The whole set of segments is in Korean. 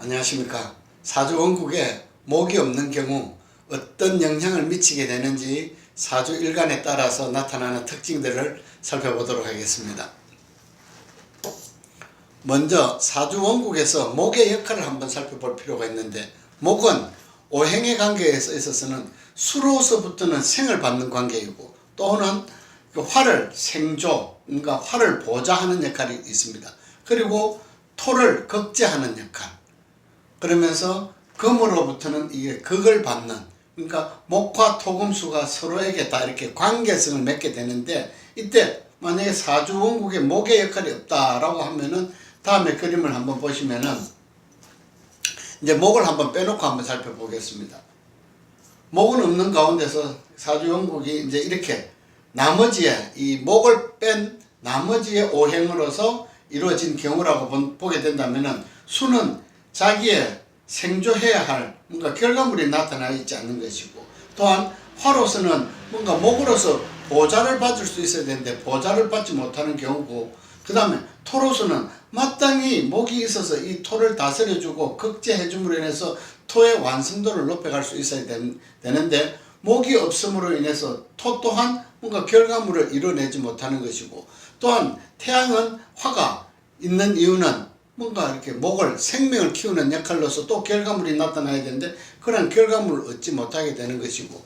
안녕하십니까. 사주원국에 목이 없는 경우 어떤 영향을 미치게 되는지 사주 일간에 따라서 나타나는 특징들을 살펴보도록 하겠습니다. 먼저 사주원국에서 목의 역할을 한번 살펴볼 필요가 있는데, 목은 오행의 관계에 있어서는 수로서부터는 생을 받는 관계이고, 또는 화를 생조, 그러니까 화를 보좌하는 역할이 있습니다. 그리고 토를 극제하는 역할, 그러면서 금으로부터는 이게 극을 받는, 그러니까 목과 토금수가 서로에게 다 이렇게 관계성을 맺게 되는데, 이때 만약에 사주원국에 목의 역할이 없다라고 하면은 다음에 그림을 한번 보시면은 이제 목을 한번 빼놓고 한번 살펴보겠습니다. 목은 없는 가운데서 사주원국이 이제 이렇게 나머지에 이 목을 뺀 나머지의 오행으로서 이루어진 경우라고 보게 된다면은 수는 자기의 생존해야 할 뭔가 결과물이 나타나 있지 않는 것이고, 또한 화로서는 뭔가 목으로서 보좌를 받을 수 있어야 되는데 보좌를 받지 못하는 경우고, 그 다음에 토로서는 마땅히 목이 있어서 이 토를 다스려주고 극제해줌으로 인해서 토의 완성도를 높여갈 수 있어야 되는데, 목이 없음으로 인해서 토 또한 뭔가 결과물을 이뤄내지 못하는 것이고, 또한 태양은 화가 있는 이유는 뭔가 이렇게 목을 생명을 키우는 역할로서 또 결과물이 나타나야 되는데 그런 결과물을 얻지 못하게 되는 것이고,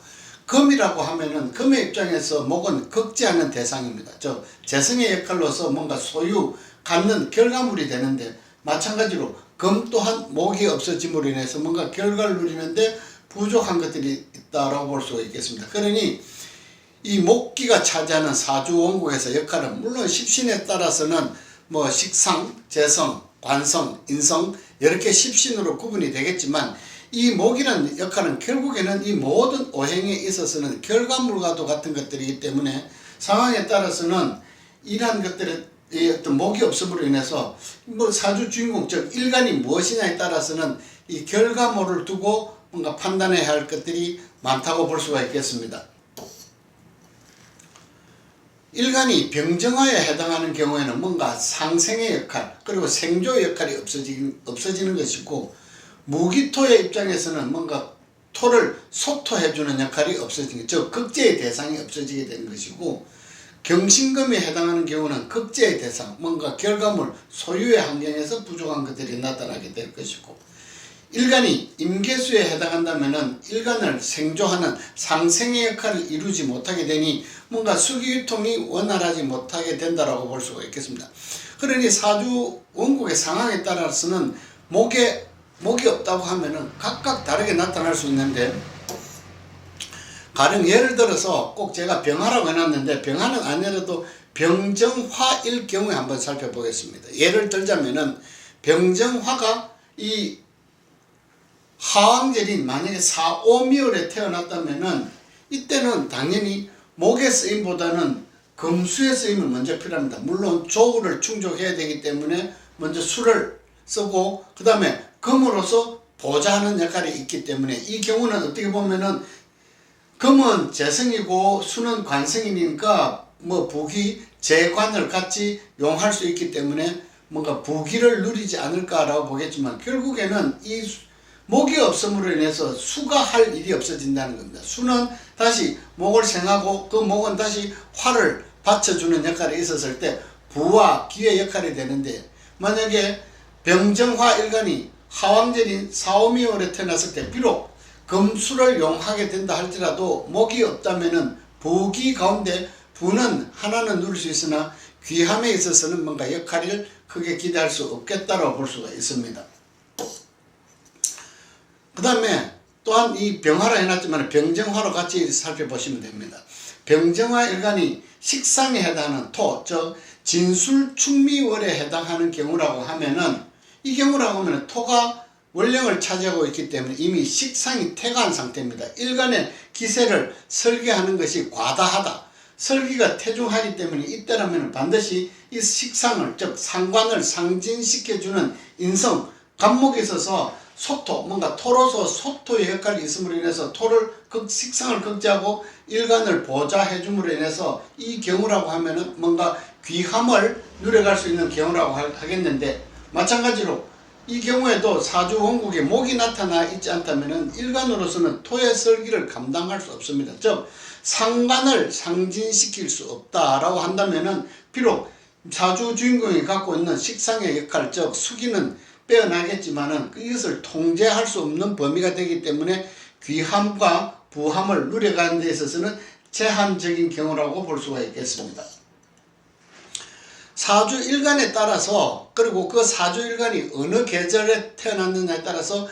금이라고 하면은 금의 입장에서 목은 극제하는 대상입니다. 즉 재성의 역할로서 뭔가 소유 갖는 결과물이 되는데, 마찬가지로 금 또한 목이 없어짐으로 인해서 뭔가 결과를 누리는데 부족한 것들이 있다라고 볼 수가 있겠습니다. 그러니 이 목기가 차지하는 사주원국에서 역할은 물론 십신에 따라서는 뭐 식상, 재성, 관성, 인성 이렇게 십신으로 구분이 되겠지만, 이 목이라는 역할은 결국에는 이 모든 오행에 있어서는 결과물과도 같은 것들이기 때문에 상황에 따라서는 이러한 것들의 어떤 목이 없음으로 인해서 뭐 사주 주인공 즉 일간이 무엇이냐에 따라서는 이 결과물을 두고 뭔가 판단해야 할 것들이 많다고 볼 수가 있겠습니다. 일간이 병정화에 해당하는 경우에는 뭔가 상생의 역할 그리고 생조의 역할이 없어지는 것이고, 무기토의 입장에서는 뭔가 토를 소토해주는 역할이 없어지는, 즉 극제의 대상이 없어지게 되는 것이고, 경신금에 해당하는 경우는 극제의 대상, 뭔가 결과물, 소유의 환경에서 부족한 것들이 나타나게 될 것이고, 일간이 임계수에 해당한다면은 일간을 생조하는 상생의 역할을 이루지 못하게 되니 뭔가 수기유통이 원활하지 못하게 된다라고 볼 수가 있겠습니다. 그러니 사주 원국의 상황에 따라서는 목이 없다고 하면은 각각 다르게 나타날 수 있는데, 가령 예를 들어서 꼭 제가 병화라고 해놨는데 병화는 아니라도 병정화일 경우에 한번 살펴보겠습니다. 예를 들자면은 병정화가 이 하왕절인 만약에 사오미월에 태어났다면은 이때는 당연히 목의 쓰임보다는 금수의 쓰임이 먼저 필요합니다. 물론 조우를 충족해야 되기 때문에 먼저 수를 쓰고 그 다음에 금으로서 보좌하는 역할이 있기 때문에, 이 경우는 어떻게 보면은 금은 재성이고 수는 관성이니까 뭐 부기, 재관을 같이 용할 수 있기 때문에 뭔가 부기를 누리지 않을까라고 보겠지만, 결국에는 이 목이 없음으로 인해서 수가 할 일이 없어진다는 겁니다. 수는 다시 목을 생하고 그 목은 다시 화를 받쳐주는 역할이 있었을 때 부와 기의 역할이 되는데, 만약에 병정화 일간이 하왕절인 사오미월에 태어났을 때 비록 금수를 용하게 된다 할지라도 목이 없다면은 부기 가운데 부는 하나는 누릴 수 있으나 귀함에 있어서는 뭔가 역할을 크게 기대할 수 없겠다라고 볼 수가 있습니다. 그 다음에 또한 이 병화로 해놨지만 병정화로 같이 살펴보시면 됩니다. 병정화 일간이 식상에 해당하는 토, 즉 진술충미월에 해당하는 경우라고 하면은, 이 경우라고 하면 토가 원령을 차지하고 있기 때문에 이미 식상이 태가한 상태입니다. 일간의 기세를 설계하는 것이 과다하다, 설기가 태중하기 때문에 이때라면 반드시 이 식상을, 즉 상관을 상징시켜주는 인성, 간목에 있어서 소토, 뭔가 토로서 소토의 역할이 있음으로 인해서 식상을 극제하고 일간을 보좌해줌으로 인해서 이 경우라고 하면은 뭔가 귀함을 누려갈 수 있는 경우라고 하겠는데, 마찬가지로 이 경우에도 사주 원국에 목이 나타나 있지 않다면 일간으로서는 토의 설기를 감당할 수 없습니다. 즉 상관을 상진시킬 수 없다라고 한다면 비록 사주 주인공이 갖고 있는 식상의 역할, 즉 수기는 빼어나겠지만은 이것을 통제할 수 없는 범위가 되기 때문에 귀함과 부함을 누려가는 데 있어서는 제한적인 경우라고 볼 수가 있겠습니다. 사주 일간에 따라서, 그리고 그 사주 일간이 어느 계절에 태어났느냐에 따라서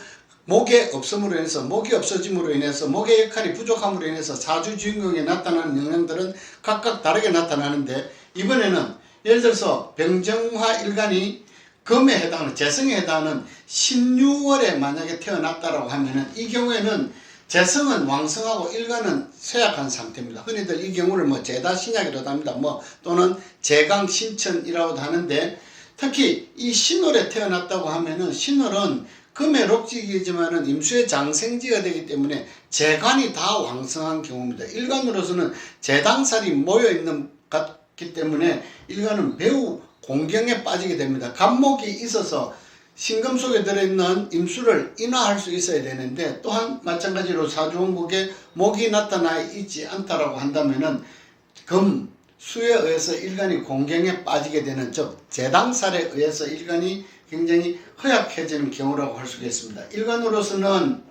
목의 없음으로 인해서, 목이 없어짐으로 인해서, 목의 역할이 부족함으로 인해서 사주 주인공에 나타나는 영향들은 각각 다르게 나타나는데, 이번에는 예를 들어서 병정화 일간이 금에 해당하는, 재성에 해당하는 16월에 만약에 태어났다라고 하면은 이 경우에는 재성은 왕성하고 일간은 쇠약한 상태입니다. 흔히들 이 경우를 제다신약이라고 합니다. 또는 재강신천이라고도 하는데, 특히 이 신월에 태어났다고 하면은 신월은 금의 록직이지만은 임수의 장생지가 되기 때문에 재간이 다 왕성한 경우입니다. 일간으로서는 재당살이 모여있는 같기 때문에 일간은 매우 공경에 빠지게 됩니다. 간목이 있어서 신금 속에 들어있는 임수를 인화할 수 있어야 되는데, 또한 마찬가지로 사주원국에 목이 나타나 있지 않다라고 한다면은 금, 수에 의해서 일간이 공경에 빠지게 되는, 즉 재당살에 의해서 일간이 굉장히 허약해지는 경우라고 할 수 있겠습니다. 일간으로서는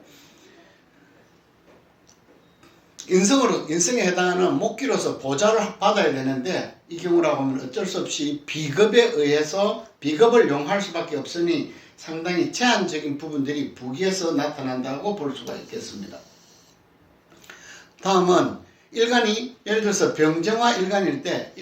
인성에 해당하는 목기로서 보좌를 받아야 되는데, 이 경우라고 하면 어쩔 수 없이 비급에 의해서 비급을 용할 수밖에 없으니 상당히 제한적인 부분들이 부기에서 나타난다고 볼 수가 있겠습니다. 다음은 일간이 예를 들어서 병정화 일간일 때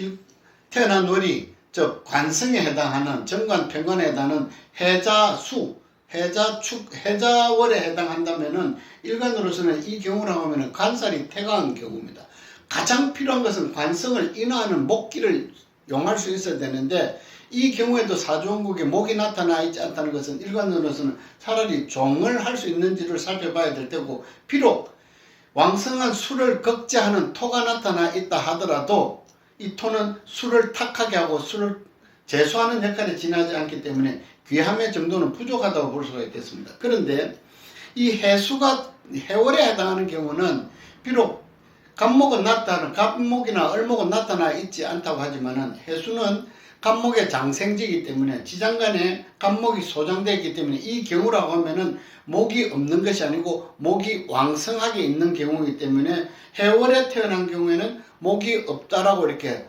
태어난 월이 즉 관성에 해당하는, 정관 편관에 해당하는 해자수, 해자축, 해자월에 해당한다면은 일간으로서는 이 경우라고 하면 관살이 태강한 경우입니다. 가장 필요한 것은 관성을 인화하는 목기를 용할 수 있어야 되는데, 이 경우에도 사주원국에 목이 나타나 있지 않다는 것은 일간으로서는 차라리 종을 할 수 있는지를 살펴봐야 될 테고, 비록 왕성한 수를 극제하는 토가 나타나 있다 하더라도 이 토는 수를 탁하게 하고 수를 제수하는 역할에 지나지 않기 때문에 귀함의 정도는 부족하다고 볼 수가 있겠습니다. 그런데 이 해수가 해월에 해당하는 경우는 비록 갑목이나 을목은 나타나 있지 않다고 하지만은 해수는 갑목의 장생지이기 때문에 지장간에 갑목이 소장되기 때문에 이 경우라고 하면은 목이 없는 것이 아니고 목이 왕성하게 있는 경우이기 때문에 해월에 태어난 경우에는 목이 없다라고 이렇게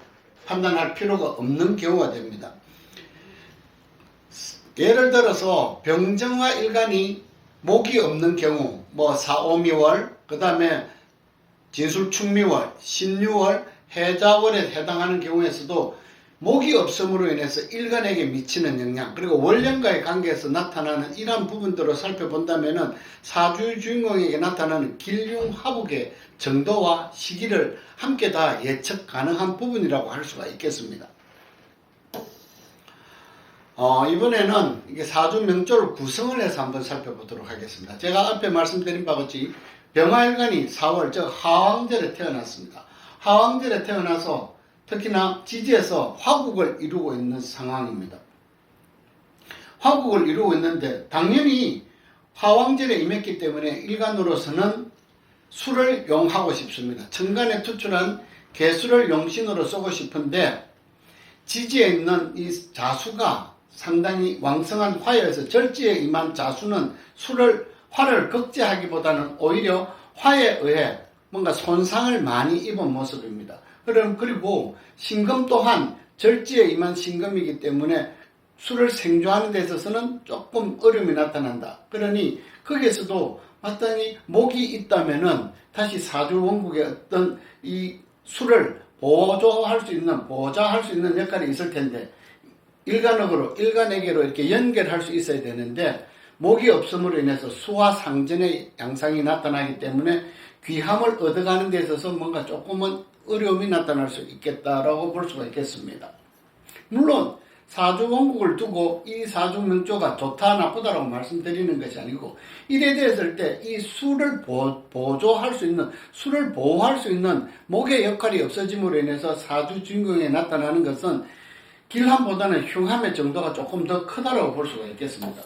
판단할 필요가 없는 경우가 됩니다. 예를 들어서 병정화 일간이 목이 없는 경우, 사오미월, 그 다음에 진술축미월, 신유월, 해자월에 해당하는 경우에서도 목이 없음으로 인해서 일간에게 미치는 영향, 그리고 월령과의 관계에서 나타나는 이러한 부분들을 살펴본다면은 사주 주인공에게 나타나는 길흉화복의 정도와 시기를 함께 다 예측 가능한 부분이라고 할 수가 있겠습니다. 이번에는 이게 사주 명조를 구성을 해서 한번 살펴보도록 하겠습니다. 제가 앞에 말씀드린 바와 같이 병화일간이 4월, 즉 하왕절에 태어났습니다. 하왕절에 태어나서 특히나 지지에서 화국을 이루고 있는 상황입니다. 화국을 이루고 있는데 당연히 화왕절에 임했기 때문에 일간으로서는 수를 용하고 싶습니다. 천간에 투출한 개수를 용신으로 쓰고 싶은데, 지지에 있는 이 자수가 상당히 왕성한 화에서 절지에 임한 자수는 화를 극제하기보다는 오히려 화에 의해 뭔가 손상을 많이 입은 모습입니다. 그리고 신금 또한 절지에 임한 신금이기 때문에 수를 생존하는 데 있어서는 조금 어려움이 나타난다. 그러니 거기에서도 마땅히 목이 있다면은 다시 사주 원국의 어떤 이 수를 보좌할 수 있는 역할이 있을 텐데, 일간에게로 이렇게 연결할 수 있어야 되는데, 목이 없음으로 인해서 수와 상전의 양상이 나타나기 때문에 귀함을 얻어가는 데 있어서 뭔가 조금은 어려움이 나타날 수 있겠다라고 볼 수가 있겠습니다. 물론 사주 원국을 두고 이 사주 명조가 좋다 나쁘다라고 말씀드리는 것이 아니고, 이래 되었을 때 이 수를 보조할 수 있는, 수를 보호할 수 있는 목의 역할이 없어짐으로 인해서 사주 주인공에 나타나는 것은 길함보다는 흉함의 정도가 조금 더 크다라고 볼 수가 있겠습니다.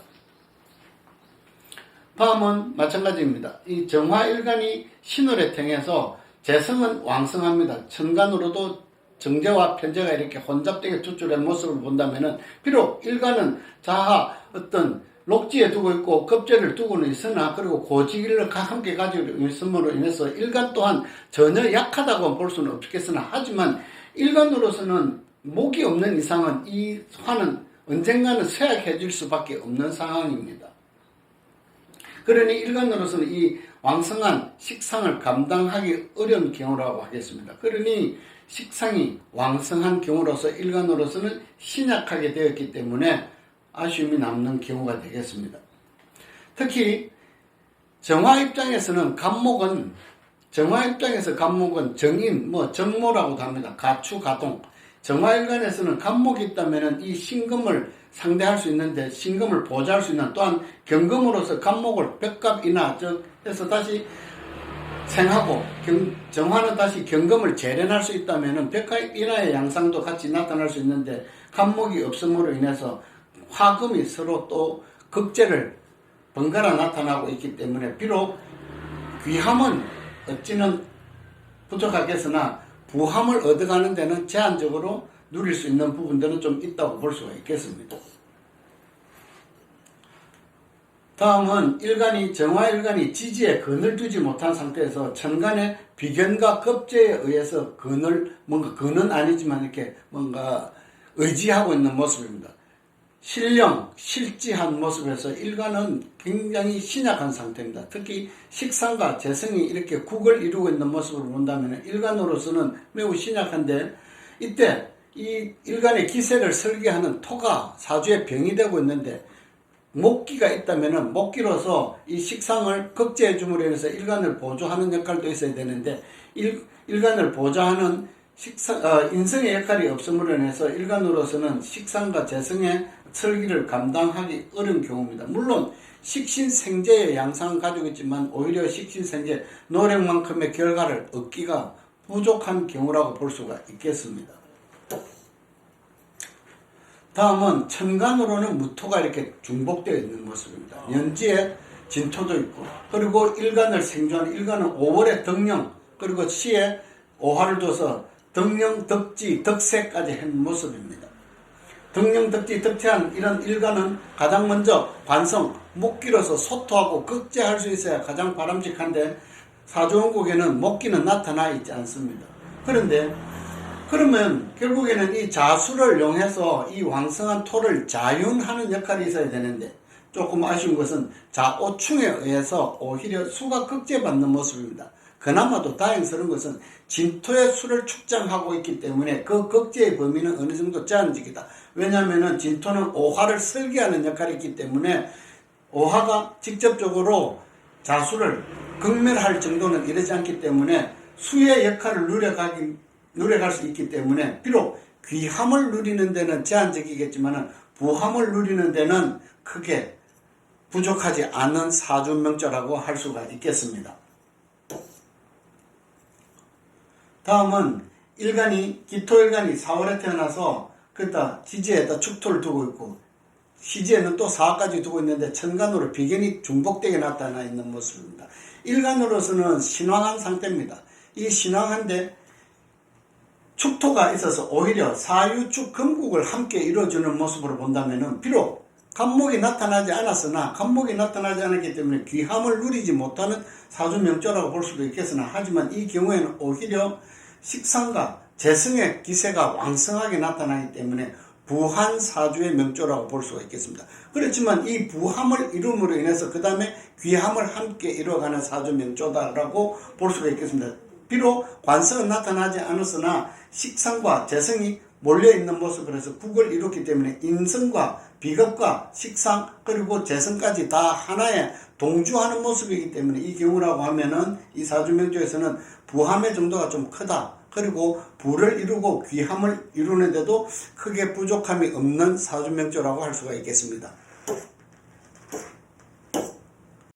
다음은 마찬가지입니다. 이 정화일간이 신월에 통해서 재성은 왕성합니다. 천간으로도 정제와 편제가 이렇게 혼잡되게 투출된 모습을 본다면은 비록 일간은 자하 어떤 녹지에 두고 있고 급제를 두고는 있으나 그리고 고지기를 함께 가지고 있음으로 인해서 일간 또한 전혀 약하다고 볼 수는 없겠으나 하지만 일간으로서는 목이 없는 이상은 이 화는 언젠가는 쇠약해질 수밖에 없는 상황입니다. 그러니 일간으로서는 이 왕성한 식상을 감당하기 어려운 경우라고 하겠습니다. 그러니 식상이 왕성한 경우로서 일간으로서는 신약하게 되었기 때문에 아쉬움이 남는 경우가 되겠습니다. 특히 정화 입장에서는 간목은 정인, 정모라고도 합니다. 가추, 가동. 정화일간에서는 간목이 있다면 이 신금을 상대할 수 있는데 신금을 보좌할 수 있는 또한 경금으로서 간목을 벽갑이나 해서 다시 생하고 정화는 다시 경금을 재련할 수 있다면 벽갑이나의 양상도 같이 나타날 수 있는데 간목이 없음으로 인해서 화금이 서로 또 극제를 번갈아 나타나고 있기 때문에 비록 귀함은 어찌는 부족하겠으나 부함을 얻어가는 데는 제한적으로 누릴 수 있는 부분들은 좀 있다고 볼 수가 있겠습니다. 다음은 정화일간이 지지에 근을 두지 못한 상태에서 천간의 비견과 급제에 의해서 근은 아니지만 이렇게 뭔가 의지하고 있는 모습입니다. 실지한 모습에서 일간은 굉장히 신약한 상태입니다. 특히 식상과 재성이 이렇게 국을 이루고 있는 모습을 본다면 일간으로서는 매우 신약한데 이때 이 일간의 기세를 설계하는 토가 사주에 병이 되고 있는데 목기가 있다면 목기로서 이 식상을 극제해 줌으로 인해서 일간을 보조하는 역할도 있어야 되는데 일간을 보조하는 인성의 역할이 없음으로 인해서 일간으로서는 식상과 재성의 설기를 감당하기 어려운 경우입니다. 물론 식신생재의 양상을 가지고 있지만 오히려 식신생재 노력만큼의 결과를 얻기가 부족한 경우라고 볼 수가 있겠습니다. 다음은 천간으로는 무토가 이렇게 중복되어 있는 모습입니다. 연지에 진토도 있고 그리고 일간을 생존하는 일간은 5월에 덕령 그리고 시에 오화를 둬서 덕령, 덕지, 덕세까지 한 모습입니다. 덕령, 덕지, 덕태한 이런 일간은 가장 먼저 관성, 목기로서 소토하고 극제할 수 있어야 가장 바람직한데 사주원국에는 목기는 나타나 있지 않습니다. 그러면 결국에는 이 자수를 이용해서 이 왕성한 토를 자윤하는 역할이 있어야 되는데 조금 아쉬운 것은 자오충에 의해서 오히려 수가 극제받는 모습입니다. 그나마도 다행스러운 것은 진토의 수를 축장하고 있기 때문에 그 극제의 범위는 어느 정도 제한적이다. 왜냐하면 진토는 오화를 설계하는 역할이 있기 때문에 오화가 직접적으로 자수를 극멸할 정도는 이르지 않기 때문에 수의 역할을 누려갈 수 있기 때문에 비록 귀함을 누리는 데는 제한적이겠지만 부함을 누리는 데는 크게 부족하지 않은 사주명조라고 할 수가 있겠습니다. 다음은 기토일간이 4월에 태어나서 그다 지지에다 축토를 두고 있고 시지에는 또 사화까지 두고 있는데 천간으로 비견이 중복되게 나타나 있는 모습입니다. 일간으로서는 신왕한 상태입니다. 이 신왕한데 축토가 있어서 오히려 사유축 금국을 함께 이루어주는 모습으로 본다면 비록 간목이 나타나지 않았기 때문에 귀함을 누리지 못하는 사주명조라고 볼 수도 있겠으나 하지만 이 경우에는 오히려 식상과 재성의 기세가 왕성하게 나타나기 때문에 부한 사주의 명조라고 볼 수가 있겠습니다. 그렇지만 이 부함을 이룸으로 인해서 그 다음에 귀함을 함께 이루어가는 사주 명조다라고 볼 수가 있겠습니다. 비록 관성은 나타나지 않았으나 식상과 재성이 몰려있는 모습을 해서 국을 이뤘기 때문에 인성과 비겁과 식상 그리고 재성까지 다 하나에 동주하는 모습이기 때문에 이 경우라고 하면은 이 사주명조에서는 부함의 정도가 좀 크다. 그리고 부를 이루고 귀함을 이루는데도 크게 부족함이 없는 사주명조라고 할 수가 있겠습니다.